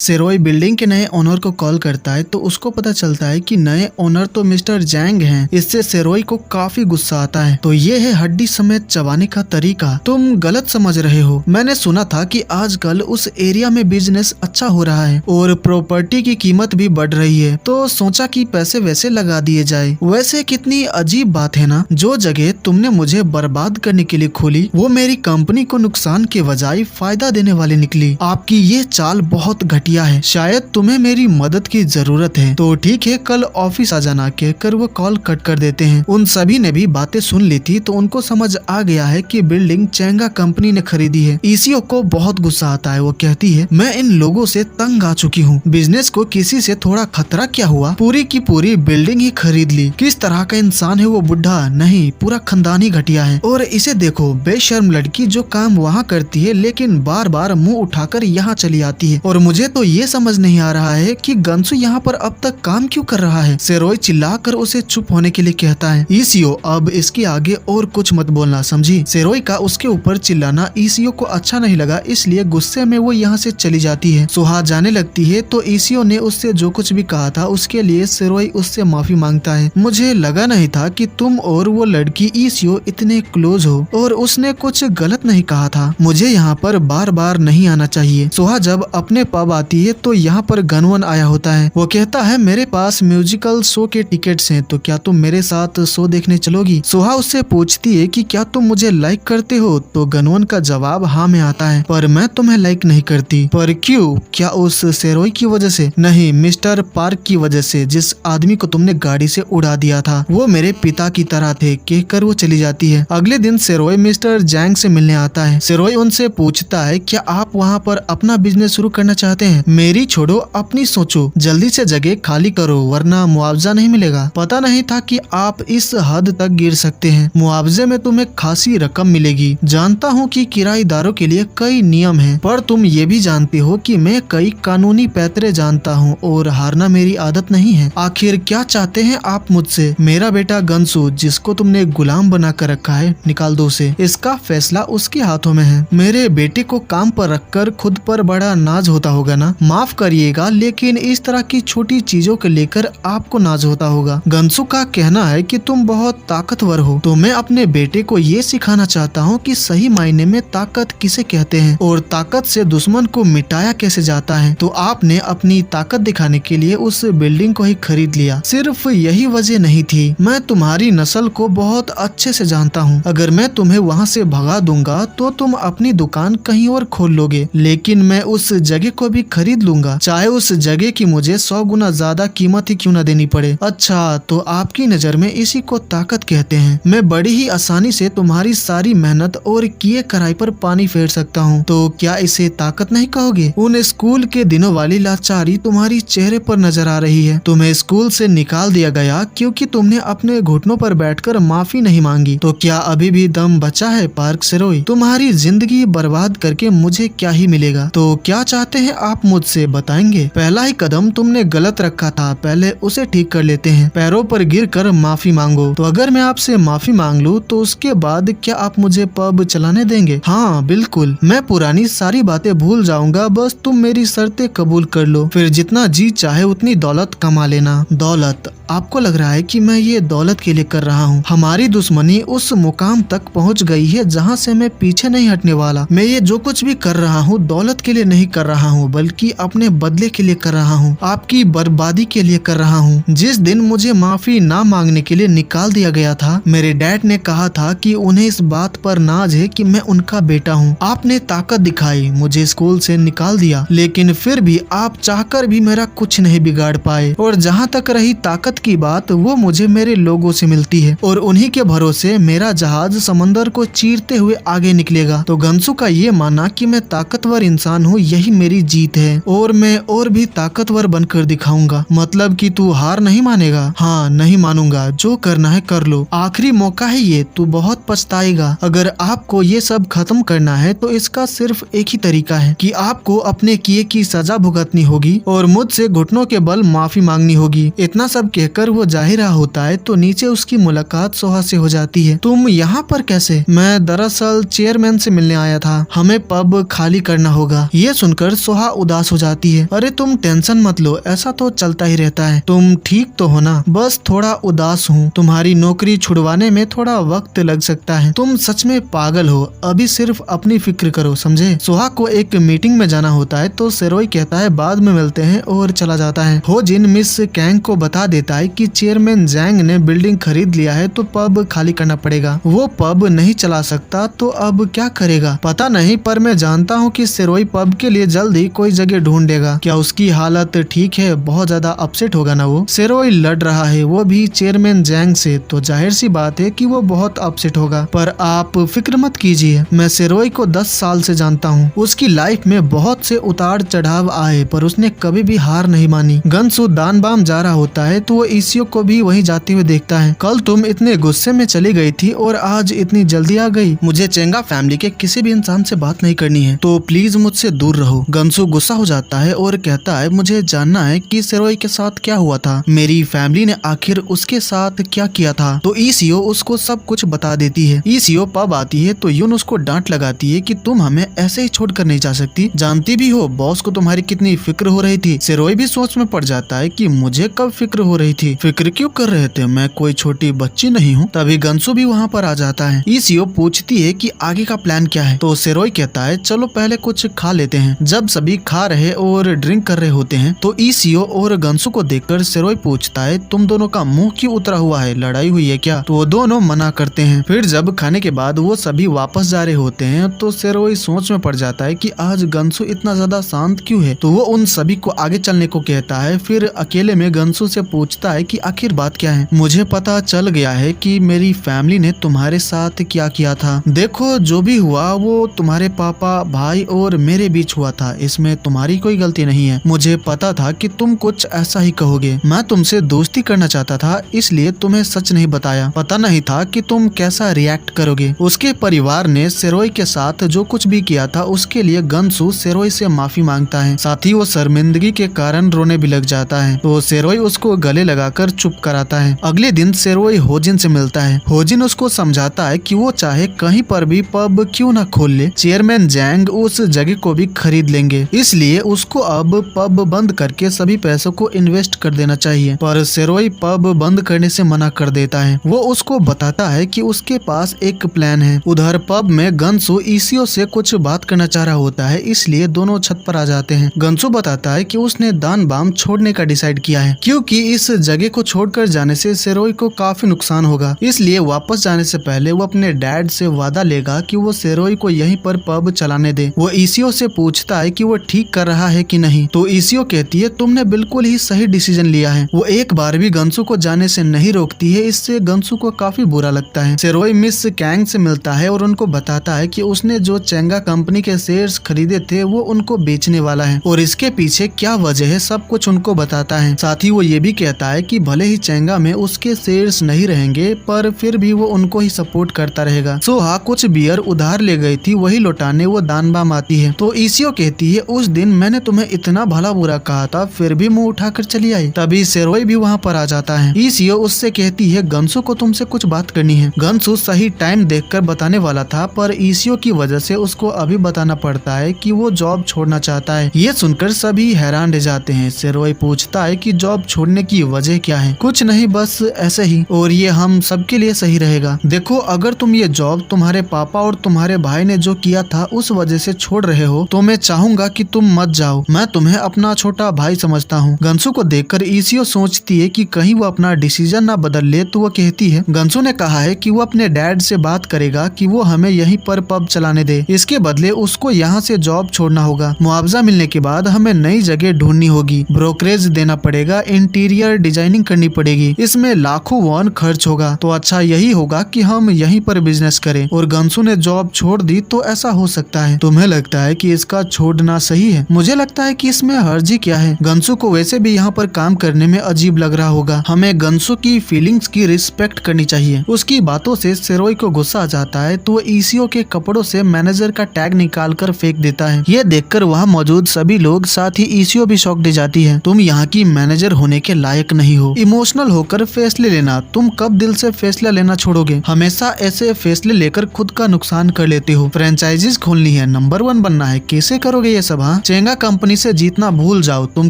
सेरोई building के नए owner को कॉल करता है तो उसको पता चलता है कि नए ओनर तो मिस्टर जैंग हैं। इससे सेरोई को काफी गुस्सा आता है। तो ये है हड्डी समेत चबाने का तरीका। तुम गलत समझ रहे हो। मैंने सुना था कि आजकल उस एरिया में बिजनेस अच्छा हो रहा है और प्रॉपर्टी की कीमत भी बढ़ रही है, तो सोचा कि पैसे वैसे लगा दिए जाए। वैसे कितनी अजीब बात है ना, जो जगह तुमने मुझे बर्बाद करने के लिए खोली वो मेरी कंपनी को नुकसान के बजाय फायदा देने वाली निकली। आपकी ये चाल बहुत घटिया है। शायद तुम्हें मेरी मदद की जरूरत है, तो ठीक है कल ऑफिस आ जाना कहकर वो कॉल कट कर देते हैं। उन सभी ने भी बातें सुन ली थी तो उनको समझ आ गया है कि बिल्डिंग चेंगा कंपनी ने खरीदी है। ईसीओ को बहुत गुस्सा आता है। वो कहती है, मैं इन लोगों से तंग आ चुकी हूँ। बिजनेस को किसी से थोड़ा खतरा क्या हुआ, पूरी की पूरी बिल्डिंग ही खरीद ली। किस तरह का इंसान है वो बुढ़ा, नहीं पूरा खानदान ही घटिया है। और इसे देखो, बेशर्म लड़की जो काम वहाँ करती है लेकिन बार बार मुंह उठाकर यहाँ चली आती है। और मुझे तो ये समझ नहीं आ रहा है कि गंसू यहाँ पर अब तक काम क्यों कर रहा है। सेरोई चिल्लाकर उसे चुप होने के लिए कहता है। ईसीओ, अब इसके आगे और कुछ मत बोलना, समझी। सेरोई का उसके ऊपर चिल्लाना ईसीओ को अच्छा नहीं लगा, इसलिए गुस्से में वो यहाँ से चली जाती है। सुहा जाने लगती है तो ईसीओ ने उससे जो कुछ भी कहा था उसके लिए सेरोई उससे माफी मांगता है। मुझे लगा नहीं था कि तुम और वो लड़की ईसीओ इतने क्लोज हो, और उसने कुछ गलत नहीं कहा था। मुझे यहाँ पर बार बार नहीं आना चाहिए। सुहा जब अपने पब आती है तो यहाँ पर गनवन आया होता है। वो कहता है, मेरे पास म्यूजिकल शो के टिकट्स हैं, तो क्या तुम मेरे साथ शो देखने चलोगी। सुहा उससे पूछती है कि क्या तुम मुझे लाइक करते हो, तो गनवन का जवाब हाँ में आता है, पर मैं तुम्हें लाइक नहीं करती। पर क्यों, क्या उस सेरोई की वजह से? नहीं, मिस्टर पार्क की वजह से, जिस आदमी को तुमने गाड़ी से उड़ा दिया था। वो मेरे पिता की तरह थे, कहकर वो चली जाती है। अगले दिन सेरोई मिस्टर जैंग से मिलने आता है। सेरोई उनसे पूछता है, क्या आप वहाँ पर अपना बिजनेस शुरू करना चाहते हैं? मेरी छोड़ो, अपनी सोचो। जल्दी से जगह खाली करो वरना मुआवजा नहीं मिलेगा। पता नहीं था कि आप इस हद तक गिर सकते हैं। मुआवजे में तुम्हें खासी रकम मिलेगी। जानता हूँ कि किराएदारों के लिए कई नियम हैं, पर तुम ये भी जानते हो कि मैं कई कानूनी पैतरे जानता हूँ और हारना मेरी आदत नहीं है। आखिर क्या चाहते हैं आप मुझसे? मेरा बेटा गंसू, जिसको तुमने गुलाम बना कर रखा है, निकाल दो उसे। इसका फैसला उसके हाथों में है। मेरे बेटे को काम पर रखकर खुद पर बड़ा नाज होता होगा ना। माफ करिएगा, लेकिन इस तरह की छोटी चीजों को लेकर आपको नाज होता होगा। गंसू का कहना है कि तुम बहुत ताकतवर हो, तो मैं अपने बेटे को ये सिखाना चाहता हूँ कि सही मायने में ताकत किसे कहते हैं और ताकत से दुश्मन को मिटाया कैसे जाता है। तो आपने अपनी ताकत दिखाने के लिए उस बिल्डिंग को ही खरीद लिया। सिर्फ यही वजह नहीं थी। मैं तुम्हारी नस्ल को बहुत अच्छे से जानता हूँ। अगर मैं तुम्हें वहाँ से भगा दूंगा तो तुम अपनी दुकान कहीं और खोल लोगे, लेकिन मैं उस जगह को भी खरीद लूंगा, चाहे उस जगह की मुझे 100 गुना ज्यादा कीमत ही क्यों न देनी पड़े। अच्छा, तो आपकी नजर में इसी को ताकत कहते हैं। मैं बड़ी ही आसानी से तुम्हारी सारी मेहनत और किए कराई पर पानी फेर सकता हूँ, तो क्या इसे ताकत नहीं कहोगे? उन स्कूल के दिनों वाली लाचारी तुम्हारी चेहरे पर नजर आ रही है। तुम्हें स्कूल से निकाल दिया गया क्योंकि तुमने अपने घुटनों पर बैठकर माफी नहीं मांगी, तो क्या अभी भी दम बचा है पार्क सेरोई? तुम्हारी जिंदगी बर्बाद करके मुझे क्या ही मिलेगा? तो क्या चाहते हैं आप मुझसे, बताएंगे? पहला ही कदम तुमने गलत रखा था, पहले उसे ठीक कर लेते हैं। पैरों पर गिरकर माफी मांगो। तो अगर मैं आपसे माफी मांग लूं तो उसके बाद क्या आप मुझे पब चलाने देंगे? हाँ बिल्कुल, मैं पुरानी सारी बातें भूल जाऊंगा, बस तुम मेरी शर्तें कबूल कर लो, फिर जितना जी चाहे उतनी दौलत कमा लेना। दौलत? आपको लग रहा है कि मैं ये दौलत के लिए कर रहा हूँ? हमारी दुश्मनी उस मुकाम तक पहुँच गई है जहाँ से मैं पीछे नहीं हटने वाला। मैं ये जो कुछ भी कर रहा हूँ दौलत के लिए नहीं कर रहा हूँ, बल्कि अपने बदले के लिए कर रहा हूँ, आपकी बर्बादी के लिए कर रहा हूँ। जिस दिन मुझे माफी ना मांगने के लिए निकाल दिया गया था, मेरे डैड ने कहा था कि उन्हें इस बात पर नाज है कि मैं उनका बेटा हूँ। आपने ताकत दिखाई, मुझे स्कूल से निकाल दिया, लेकिन फिर भी आप चाहकर भी मेरा कुछ नहीं बिगाड़ पाए। और जहाँ तक रही ताकत की बात, वो मुझे मेरे लोगों से मिलती है और उन्हीं के भरोसे मेरा जहाज समंदर को चीरते हुए आगे निकलेगा। तो गंसू का ये मानना कि मैं ताकतवर इंसान हूँ, यही मेरी जीत है और मैं और भी ताकतवर बनकर दिखाऊंगा। मतलब कि तू हार नहीं मानेगा? हाँ, नहीं मानूंगा, जो करना है कर लो, आखिरी मौका है ये, तू बहुत पछताएगा। अगर आपको ये सब खत्म करना है तो इसका सिर्फ एक ही तरीका है कि आपको अपने किए की सजा भुगतनी होगी और मुझसे घुटनों के बल माफी मांगनी होगी। इतना सब कह देखकर वो जा ही रहा होता है तो नीचे उसकी मुलाकात सोहा से हो जाती है। तुम यहाँ पर कैसे? मैं दरअसल चेयरमैन से मिलने आया था, हमें पब खाली करना होगा। ये सुनकर सोहा उदास हो जाती है। अरे तुम टेंशन मत लो, ऐसा तो चलता ही रहता है। तुम ठीक तो हो ना? बस थोड़ा उदास हूँ, तुम्हारी नौकरी छुड़वाने में थोड़ा वक्त लग सकता है। तुम सच में पागल हो, अभी सिर्फ अपनी फिक्र करो, समझे? सोहा को एक मीटिंग में जाना होता है तो सेरोई कहता है बाद में मिलते हैं और चला जाता है। हो जिन मिस कैंग को बता देता है कि चेयरमैन जैंग ने बिल्डिंग खरीद लिया है तो पब खाली करना पड़ेगा। वो पब नहीं चला सकता तो अब क्या करेगा पता नहीं, पर मैं जानता हूँ कि सेरोई पब के लिए जल्द ही कोई जगह ढूंढेगा। क्या उसकी हालत ठीक है? बहुत ज्यादा अपसेट होगा ना वो। सेरोई लड़ रहा है, वो भी चेयरमैन जैंग से, तो जाहिर सी बात है कि वो बहुत अपसेट होगा। पर आप फिक्र मत कीजिए, मैं सेरोई को 10 साल से जानता हूँ। उसकी लाइफ में बहुत से उतार चढ़ाव आए पर उसने कभी भी हार नहीं मानी। गनसू दानबाम जा रहा होता है तो वो ईसियो को भी वहीं जाते हुए देखता है। कल तुम इतने गुस्से में चली गई थी और आज इतनी जल्दी आ गई। मुझे चेंगा फैमिली के किसी भी इंसान से बात नहीं करनी है, तो प्लीज मुझसे दूर रहो। गनसू गुस्सा हो जाता है और कहता है मुझे जानना है कि सेरोई के साथ क्या हुआ था, मेरी फैमिली ने आखिर उसके साथ क्या किया था। तो ईसियो उसको सब कुछ बता देती है। ईसियो पब आती है तो यून उसको डांट लगाती है कि तुम हमें ऐसे ही छोड़कर नहीं जा सकती, जानती भी हो बॉस को तुम्हारी कितनी फिक्र हो रही थी। सेरोई भी सोच में पड़ जाता है कि मुझे कब फिक्र हो रही थी, फिक्र क्यों कर रहे थे, मैं कोई छोटी बच्ची नहीं हूँ। तभी गनसू भी वहाँ पर आ जाता है। ईसियो पूछती है कि आगे का प्लान क्या है, तो सेरोई कहता है चलो पहले कुछ खा लेते हैं। जब सभी खा रहे और ड्रिंक कर रहे होते हैं तो ईसियो और गनसू को देखकर सेरोई पूछता है तुम दोनों का मुंह क्यों उतरा हुआ है, लड़ाई हुई है क्या? तो वो दोनों मना करते हैं। फिर जब खाने के बाद वो सभी वापस जा रहे होते हैं तो सेरोई सोच में पड़ जाता है कि आज गनसू इतना ज्यादा शांत क्यों है, तो वो उन सभी को आगे चलने को कहता है। फिर अकेले में गनसू से पूछता है कि आखिर बात क्या है? मुझे पता चल गया है कि मेरी फैमिली ने तुम्हारे साथ क्या किया था। देखो जो भी हुआ वो तुम्हारे पापा, भाई और मेरे बीच हुआ था, इसमें तुम्हारी कोई गलती नहीं है। मुझे पता था कि तुम कुछ ऐसा ही कहोगे, मैं तुमसे दोस्ती करना चाहता था इसलिए तुम्हें सच नहीं बताया, पता नहीं था कि तुम कैसा रिएक्ट करोगे। उसके परिवार ने सेरोई के साथ जो कुछ भी किया था उसके लिए गनसू सेरोई से माफी मांगता है, साथ ही वो शर्मिंदगी के कारण रोने भी लग जाता है। तो सेरोई उसको गले लगाकर चुप कराता है। अगले दिन सेरोई होजिन से मिलता है। होजिन उसको समझाता है कि वो चाहे कहीं पर भी पब क्यों ना खोल ले, चेयरमैन जैंग उस जगह को भी खरीद लेंगे, इसलिए उसको अब पब बंद करके सभी पैसों को इन्वेस्ट कर देना चाहिए। पर सेरोई पब बंद करने से मना कर देता है। वो उसको बताता है कि उसके पास एक प्लान है। उधर पब में गनसू ईसियो से कुछ बात करना चाह रहा होता है, इसलिए दोनों छत पर आ जाते हैं। गनसू बताता है कि उसने दानबाम छोड़ने का डिसाइड किया है क्योंकि इस जगह को छोड़कर जाने से सेरोई को काफी नुकसान होगा, इसलिए वापस जाने से पहले वो अपने डैड से वादा लेगा कि वो सेरोई को यहीं पर पब चलाने दे। वो ईसियो से पूछता है कि वो ठीक कर रहा है कि नहीं, तो ईसियो कहती है तुमने बिल्कुल ही सही डिसीजन लिया है। वो एक बार भी गनसू को जाने से नहीं रोकती है, इससे गनसू को काफी बुरा लगता है। सेरोई मिस कैंग से मिलता है और उनको बताता है कि उसने जो चेंगा कंपनी के शेयर्स खरीदे थे वो उनको बेचने वाला है और इसके पीछे क्या वजह है सब कुछ उनको बताता है। साथ ही वो ये भी कहता है कि भले ही चेंगा में उसके शेयर्स नहीं रहेंगे पर फिर भी वो उनको ही सपोर्ट करता रहेगा। सोहा कुछ बियर उधार ले गई थी, वही लौटाने वो दानबाम आती है। तो ईसियो कहती है उस दिन मैंने तुम्हें इतना भला बुरा कहा था फिर भी मुंह उठाकर चली आई। तभी सेरोई भी वहाँ पर आ जाता है। ईसियो उससे कहती है गनसू को तुमसे कुछ बात करनी है। गनसू सही टाइम देखकर बताने वाला था पर ईसियो की वजह से उसको अभी बताना पड़ता है कि वो जॉब छोड़ना चाहता है। ये सुनकर सभी हैरान रह जाते हैं। सेरोई पूछता है कि जॉब छोड़ने की वजह क्या है? कुछ नहीं बस ऐसे ही, और ये हम सबके लिए सही रहेगा। देखो अगर तुम ये जॉब तुम्हारे पापा और तुम्हारे भाई ने जो किया था उस वजह से छोड़ रहे हो तो मैं चाहूंगा कि तुम मत जाओ, मैं तुम्हें अपना छोटा भाई समझता हूँ। गनसू को देखकर ईसियो सोचती है कि कहीं वो अपना डिसीजन ना बदल ले, तो वो कहती है गनसू ने कहा है कि वो अपने डैड से बात करेगा कि वो हमें यहीं पर पब चलाने दे, इसके बदले उसको यहाँ से जॉब छोड़ना होगा। मुआवजा मिलने के बाद हमें नई जगह ढूंढनी होगी, ब्रोकरेज देना पड़ेगा, इंटीरियर डिजाइनिंग करनी पड़ेगी, इसमें लाखों वॉन खर्च होगा। तो अच्छा यही होगा कि हम यहीं पर बिजनेस करें। और गनसू ने जॉब छोड़ दी तो ऐसा हो सकता है। तुम्हें लगता है कि इसका छोड़ना सही है? मुझे लगता है कि इसमें हर्जी क्या है। गनसू को वैसे भी यहाँ पर काम करने में अजीब लग रहा होगा, हमें गनसू की फीलिंग्स की रिस्पेक्ट करनी चाहिए। उसकी बातों से सेरोई को गुस्सा आ जाता है तो वो ईसियो के कपड़ों से मैनेजर का टैग निकाल कर फेंक देता है। ये देखकर वहाँ मौजूद सभी लोग साथ ही ईसियो भी शॉक दे जाती है। तुम यहाँ की मैनेजर होने के लायक नहीं हो। इमोशनल होकर फैसले लेना, तुम कब दिल से फैसला लेना छोड़ोगे? हमेशा ऐसे फैसले लेकर खुद का नुकसान कर लेते हो। फ्रेंचाइजीज खोलनी है, नंबर 1 बनना है, कैसे करोगे ये सब? हाँ, चेंगा कंपनी से जीतना भूल जाओ, तुम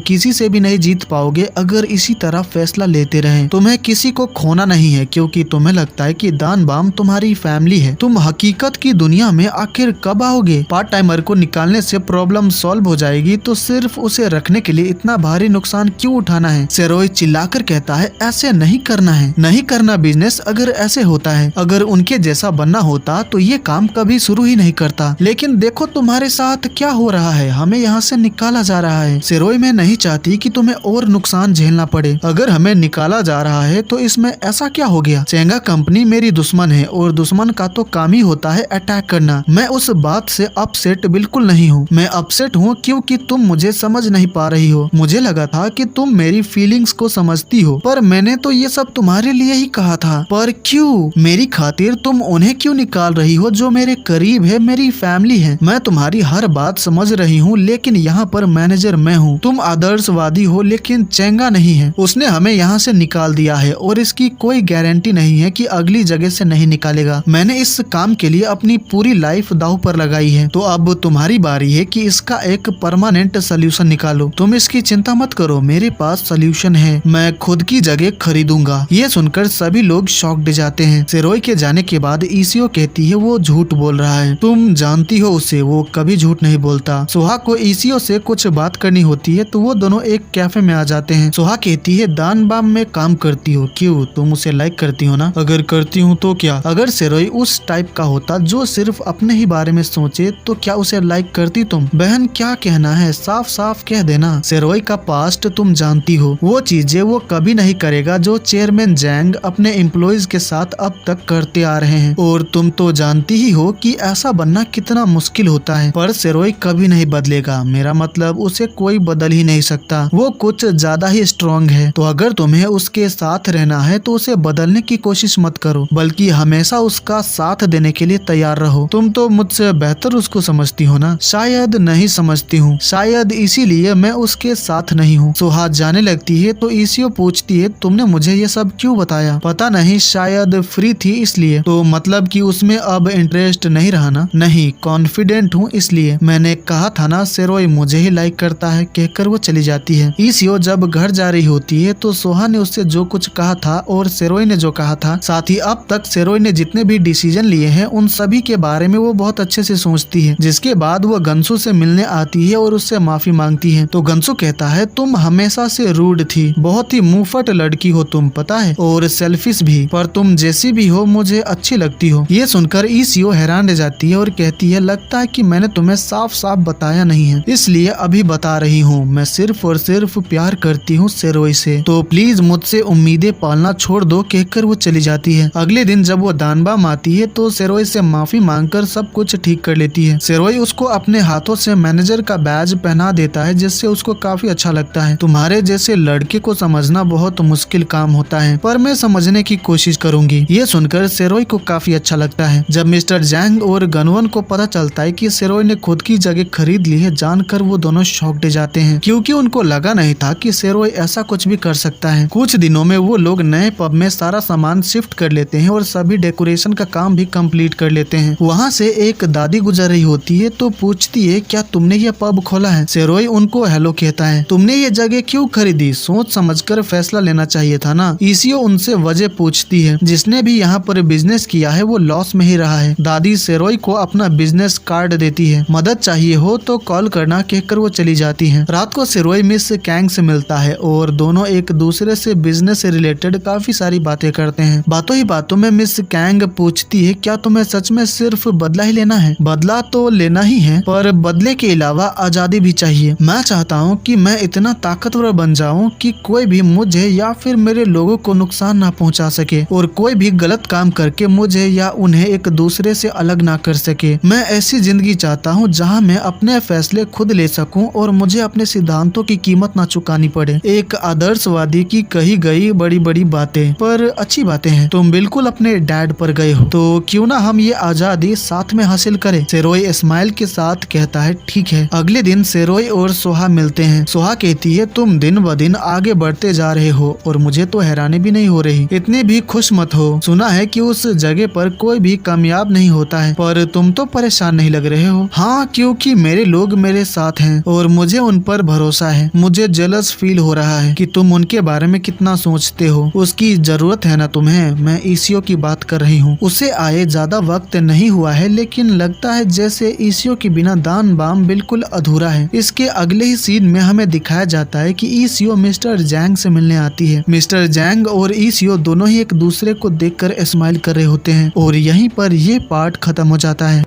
किसी से भी नहीं जीत पाओगे अगर इसी तरह फैसला लेते रहे। तुम्हें किसी को खोना नहीं है क्योंकि तुम्हें लगता है कि दान बाम तुम्हारी फैमिली है। तुम हकीकत की दुनिया में आखिर कब आओगे? पार्ट टाइमर को निकालने से प्रॉब्लम सॉल्व हो जाएगी तो सिर्फ उसे रखने के लिए इतना भारी नुकसान क्यों उठाना है? सेरोई चिल्लाकर कहता है, ऐसे नहीं करना है, नहीं करना बिजनेस अगर ऐसे होता है। अगर उनके जैसा बनना होता तो ये काम कभी शुरू ही नहीं करता। लेकिन देखो तुम्हारे साथ क्या हो रहा है, हमें यहाँ से निकाला जा रहा है। सेरोई, मैं नहीं चाहती कि तुम्हें और नुकसान झेलना पड़े। अगर हमें निकाला जा रहा है तो इसमें ऐसा क्या हो गया? चेंगा कंपनी मेरी दुश्मन है और दुश्मन का तो काम ही होता है अटैक करना। मैं उस बात से अपसेट बिल्कुल नहीं हूँ। मैं अपसेट हूँ क्योंकि तुम मुझे समझ नहीं पा रही हो। मुझे लगा था कि तुम मेरी फीलिंग्स को समझती हो, पर मैंने तो ये सब तुम्हारे लिए ही कहा था। पर क्यों? मेरी खातिर तुम उन्हें क्यों निकाल रही हो जो मेरे करीब है, मेरी फैमिली है? मैं तुम्हारी हर बात समझ रही हूँ, लेकिन यहाँ पर मैनेजर मैं हूँ। तुम आदर्शवादी हो लेकिन चेंगा नहीं है। उसने हमें यहाँ से निकाल दिया है और इसकी कोई गारंटी नहीं है कि अगली जगह से नहीं निकालेगा। मैंने इस काम के लिए अपनी पूरी लाइफ दांव पर लगाई है, तो अब तुम्हारी बारी है कि इसका एक परमानेंट सोल्यूशन निकालो। तुम इसकी चिंता मत करो, मेरे पास सोल्यूशन है, मैं खुद की जगह खरीदूंगा। ये सुनकर सभी लोग शॉक्ड जाते हैं। सेरोई के जाने के बाद ईसीओ कहती है वो झूठ बोल रहा है। तुम जानती हो उसे, वो कभी झूठ नहीं बोलता। सुहा को ईसीओ से कुछ बात करनी होती है तो वो दोनों एक कैफे में आ जाते हैं। सुहा कहती है, दान बाम में काम करती हो, क्यों? तुम उसे लाइक करती हो ना? अगर करती हूँ तो क्या? अगर सेरोई उस टाइप का होता जो सिर्फ अपने ही बारे में सोचे तो क्या उसे लाइक करती तुम? बहन क्या कहना है, साफ साफ कह देना। सेरोई का पास्ट तुम जानती हो, वो चीजें वो कभी नहीं करेगा जो चेयरमैन जैंग अपने एम्प्लॉइज के साथ अब तक करते आ रहे हैं। और तुम तो जानती ही हो कि ऐसा बनना कितना मुश्किल होता है। पर सेरोई कभी नहीं बदलेगा, मेरा मतलब उसे कोई बदल ही नहीं सकता। वो कुछ ज्यादा ही स्ट्रॉन्ग है। तो अगर तुम्हें उसके साथ रहना है तो उसे बदलने की कोशिश मत करो, बल्कि हमेशा उसका साथ देने के लिए तैयार रहो। तुम तो मुझसे बेहतर उसको समझती हो ना? शायद नहीं समझती हूँ, शायद इसीलिए मैं उसके साथ नहीं हूँ। सुहा जाने लगती है तो ईसीओ पूछती है, तुमने मुझे ये सब क्यों बताया? पता नहीं, शायद फ्री थी इसलिए। तो मतलब कि उसमें अब इंटरेस्ट नहीं रहा ना? नहीं, कॉन्फिडेंट हूँ इसलिए। मैंने कहा था ना सेरोई मुझे ही लाइक करता है, कहकर वो चली जाती है। ईसीओ जब घर जा रही होती है तो सोहा ने उससे जो कुछ कहा था और सेरोई ने जो कहा था, साथ ही अब तक सेरोई ने जितने भी डिसीजन लिए हैं उन सभी के बारे में वो बहुत अच्छे से सोचती है। जिसके बाद वो गंसू से मिलने आती है और उससे माफी मांगती है। तो गंसू कहता है, तुम हमेशा से रूड थी, बहुत ही मुंहफट लड़की हो तुम, पता है, और सेल्फिश भी, पर तुम जैसी भी हो मुझे अच्छी लगती हो। ये सुनकर ईसीओ हैरान रह जाती है और कहती है, लगता है कि मैंने तुम्हें साफ साफ बताया नहीं है, इसलिए अभी बता रही हूँ। मैं सिर्फ और सिर्फ प्यार करती हूँ सेरोई से, तो प्लीज मुझसे उम्मीदें पालना छोड़ दो, कहकर वो चली जाती है। अगले दिन जब वो दानबाम आती है तो सेरोई से माफी मांगकर सब कुछ ठीक कर लेती है। सेरोई उसको अपने हाथों से मैनेजर का बैज पहना देता है, जिससे उसको काफी अच्छा लगता है। तुम्हारे जैसे लड़के को समझना बहुत मुश्किल काम होता है, पर मैं समझने की कोशिश करूंगी। ये सुनकर सेरोई को काफी अच्छा लगता है। जब मिस्टर जैंग और गनवन को पता चलता है कि सेरोई ने खुद की जगह खरीद ली है, जानकर वो दोनों शॉक्ड जाते हैं, क्योंकि उनको लगा नहीं था कि सेरोई ऐसा कुछ भी कर सकता है। कुछ दिनों में वो लोग नए पब में सारा सामान शिफ्ट कर लेते हैं और सभी डेकोरेशन का काम भी कंप्लीट कर लेते हैं। वहाँ से एक दादी गुजर रही होती है तो पूछती है, क्या तुमने ये पब खोला है? सेरोई उनको हेलो कहता है। तुमने ये जगह क्यों खरीदी? सोच समझकर फैसला लेना चाहिए था ना? ईसीओ उनसे वजह पूछती है। जिसने भी यहाँ पर बिजनेस किया है वो लॉस में ही रहा है। दादी सेरोई को अपना बिजनेस कार्ड देती है, मदद चाहिए हो तो कॉल करना, कहकर वो चली जाती है। रात को सेरोई मिस कैंग से मिलता है और दोनों एक दूसरे से बिजनेस से रिलेटेड काफी सारी बातें करते हैं। बातों ही बातों में मिस कैंग पूछती है, क्या तुम्हें सच में सिर्फ बदला ही लेना है? बदला तो लेना ही है, पर बदले के अलावा आजादी भी चाहिए। मैं चाहता हूँ कि मैं इतना ताकतवर बन जाऊँ कि कोई भी मुझे या फिर मेरे लोगों को नुकसान ना पहुँचा सके, और कोई भी गलत काम करके मुझे या उन्हें एक दूसरे से अलग ना कर सके। मैं ऐसी जिंदगी चाहता हूँ जहाँ मैं अपने फैसले खुद ले सकूँ और मुझे अपने सिद्धांतों की कीमत ना चुकानी पड़े। एक आदर्शवादी की कही गई बड़ी बड़ी बातें, पर अच्छी बातें हैं। तुम बिल्कुल अपने डैड पर गए हो, तो क्यों ना हम ये आजादी साथ में हासिल करें? सेरोई स्माइल के साथ कहता है, ठीक है। अगले दिन सेरोई और सोहा मिलते हैं। सोहा कहती है, तुम दिन ब दिन आगे बढ़ बढ़ते जा रहे हो और मुझे तो हैरानी भी नहीं हो रही। इतनी भी खुश मत हो। सुना है कि उस जगह पर कोई भी कामयाब नहीं होता है, पर तुम तो परेशान नहीं लग रहे हो। हाँ, क्योंकि मेरे लोग मेरे साथ हैं और मुझे उन पर भरोसा है। मुझे जेलस फील हो रहा है कि तुम उनके बारे में कितना सोचते हो। उसकी जरूरत है ना तुम्हें। मैं ईसीओ की बात कर रही हूँ। उसे आए ज्यादा वक्त नहीं हुआ है, लेकिन लगता है जैसे ईसीओ के बिना दान बाम बिल्कुल अधूरा है। इसके अगले ही सीन में हमें दिखाया जाता है कि ईसीओ मिस्टर जैंग से मिलने आती है। मिस्टर जैंग और ईसीओ दोनों ही एक दूसरे को देखकर स्माइल कर रहे होते हैं और यहीं पर ये पार्ट खत्म हो जाता है।